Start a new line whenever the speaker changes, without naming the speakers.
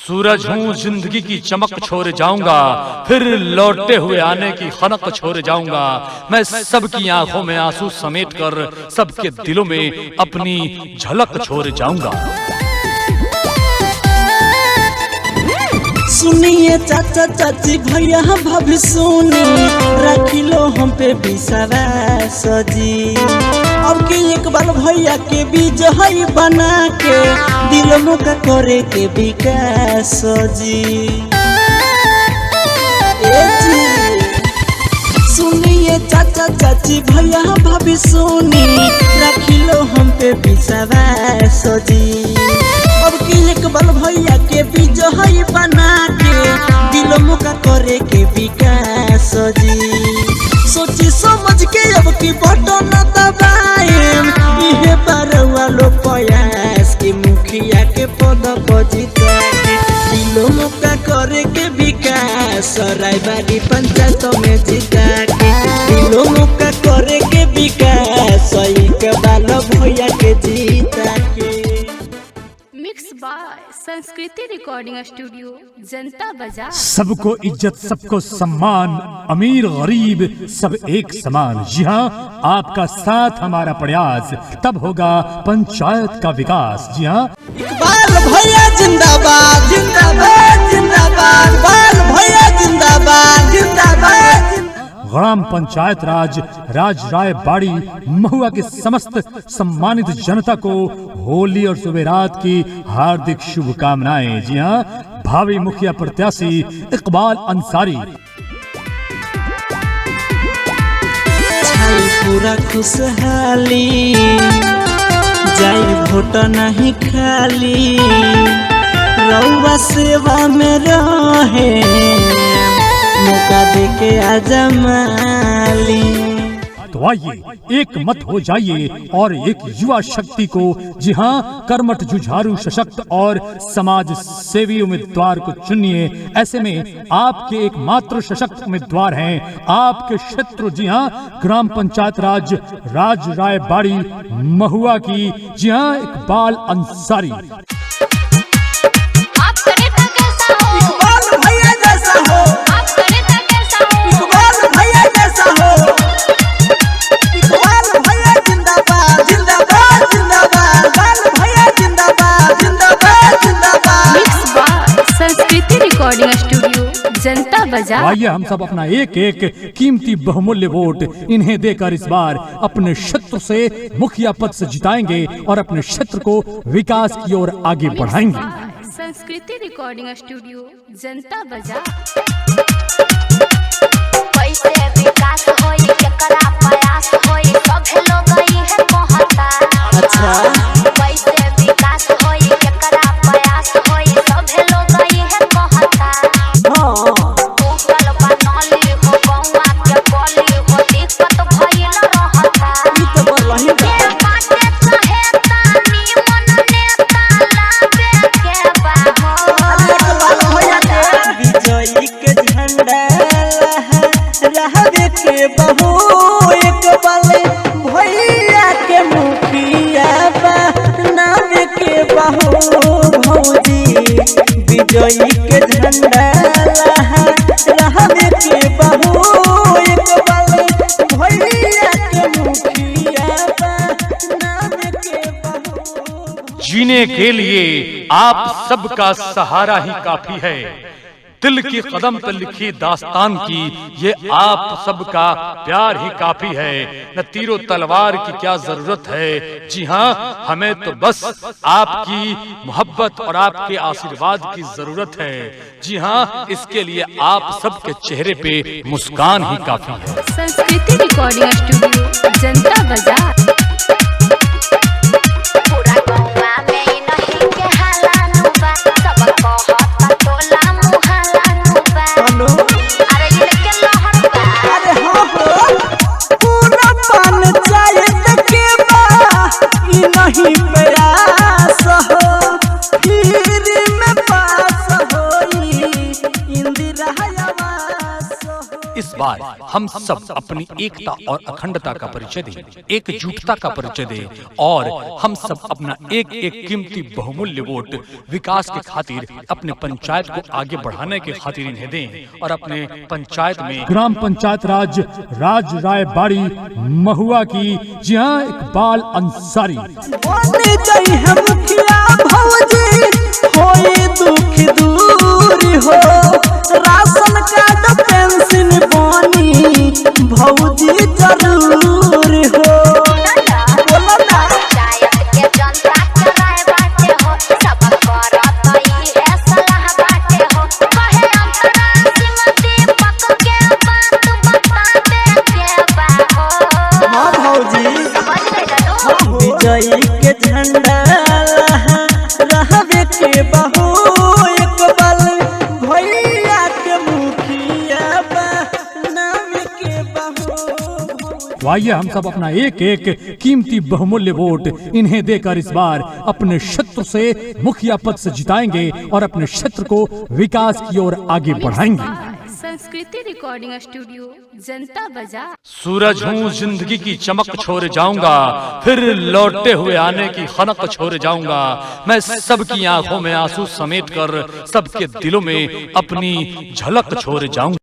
सूरज हूँ जिंदगी की चमक छोड़ जाऊंगा, फिर लौटते हुए आने की खनक छोड़ जाऊंगा। मैं सबकी आंखों में आंसू समेट कर सबके दिलों में अपनी झलक छोड़ जाऊंगा।
सुनिए चाचा चाची भैया भाभी सुनी, रखी लो हम पे विश्वास जी। अब की एक बार भैया के बीज है बना के, दिल मुका करे के विकास जी। सुनिए चाचा चाची भैया भाभी सुनी, रखी लो हम पे विश्वास जी। अब की एक बार भैया के बीज है बना के, दिल मुका करे के विकास जी। सोची समझ के अब की बटन दबाएम, इहे बारवा लो प्रयास के मुखिया के पद को जिता के, दिल मुका करे के विकास रायबाड़ी पंचायत में जिता के, दिल मुका करे के विकास एक बार भैया के जीता के।
मिक्स बाय संस्कृति रिकॉर्डिंग स्टूडियो, जनता बाजार।
सबको इज्जत, सबको सम्मान, अमीर गरीब सब एक समान। जी हाँ, आपका साथ हमारा प्रयास, तब होगा पंचायत का विकास। जी हाँ,
इकबाल भैया जिंदाबाद जिंदाबाद जिंदाबाद, बाल भैया जिंदाबाद जिंदाबाद।
ग्राम पंचायत राज रायबाड़ी महुआ के समस्त सम्मानित जनता को होली और जुमेरात की हार्दिक शुभकामनाएं। जी हाँ, भावी मुखिया प्रत्याशी इकबाल अंसारी।
पूरा खुशहाली जाई वोट नहीं खाली, रउआ सेवा में रहे मौका देके आजमाली।
तो आइए एक मत हो जाइए और एक युवा शक्ति को, जी हाँ, कर्मठ जुझारू सशक्त और समाज सेवी उम्मीदवार को चुनिए। ऐसे में आपके एकमात्र सशक्त उम्मीदवार हैं आपके क्षेत्र, जी हाँ, ग्राम पंचायत राज रायबाड़ी महुआ की, जी हाँ, इकबाल अंसारी।
रिकॉर्डिंग स्टूडियो, जनता बाजार।
आइए हम सब अपना एक एक कीमती बहुमूल्य वोट इन्हें देकर इस बार अपने क्षेत्र से मुखिया पद से जिताएंगे और अपने क्षेत्र को विकास की ओर आगे बढ़ाएंगे।
संस्कृति रिकॉर्डिंग स्टूडियो, जनता बाजार।
विकास होई केकरा प्रयास होई, सब लोग इहे कहता।
अच्छा,
वैसे विकास होई केकरा प्रयास होई, सब लोग इहे कहता।
हाँ
ऊपर बनली हो गौवा के बोली हो, दिक्कत भइल रहता।
ई तो बरलही बा।
के बाटे चाहेता निमन नेता लागे के बा हो।
भैया के विजयी के झंडा रहबे के बहू, एक बाले भैया के मुखिया बनावे के बहू भौजी। विजयी के झंडा रहबे के बहू, एक बाले भैया के मुखिया बनावे के बहू।
जीने के लिए आप सबका सहारा ही काफी है। दिल की कदम पर लिखी दास्तान की ये आप सबका प्यार ही काफी है। न तीरों तलवार की क्या जरूरत है। जी हाँ, हमें तो बस आपकी मोहब्बत और आपके आशीर्वाद की जरूरत है। जी हाँ, इसके लिए आप सबके चेहरे पे मुस्कान ही काफी है।
संस्कृति रिकॉर्डिंग स्टूडियो, जनता बाजार।
पूरा गौवा में ही नहीं के हालानु बा, सब कहता टोला मुहालानु बा।
हेलो,
अरे ये के लहर बा।
अरे हाँ हो, पूरा पंचायत के बा ई नहीं प्रयास हो, फिर में पास होई इंदिरा आवास हो।
इस बार हम सब अपनी एकता और अखंडता का परिचय दें, एकजुटता का परिचय दें और हम सब अपना एक एक कीमती बहुमूल्य वोट विकास के खातिर अपने पंचायत को आगे बढ़ाने के खातिर इन्हें दें और अपने पंचायत में
ग्राम पंचायत राज रायबाड़ी महुआ की जी हाँ इकबाल अंसारी
बने जाई है मुखिया भौजी होई दुख दूर हो, राशन कार्ड पेंशन बनी भौजी जरूर हो। बोलो ना
पंचायत के जनता के राय बाटे हो, सब करत ई है सलाह बाटे हो। कहे अंतरा श्रीमती पक के बात बतावे के बा हो।
हाँ भौजी
समझ गए जानू?
विजयी के झंडा रहबे के बहू इकबाल भैया के मुखिया बनावे के बहू।
तो आइए हम सब अपना एक एक कीमती बहुमूल्य वोट इन्हें देकर इस बार अपने क्षेत्र से मुखिया पद से जिताएंगे और अपने क्षेत्र को विकास की ओर आगे बढ़ाएंगे।
संस्कृति रिकॉर्डिंग स्टूडियो जनता बाजार।
सूरज हूँ जिंदगी की चमक छोड़ जाऊंगा, फिर लौटते हुए आने की खनक छोड़ जाऊंगा। मैं सबकी आंखों में आंसू समेट कर सबके दिलों में अपनी झलक छोड़ जाऊंगा।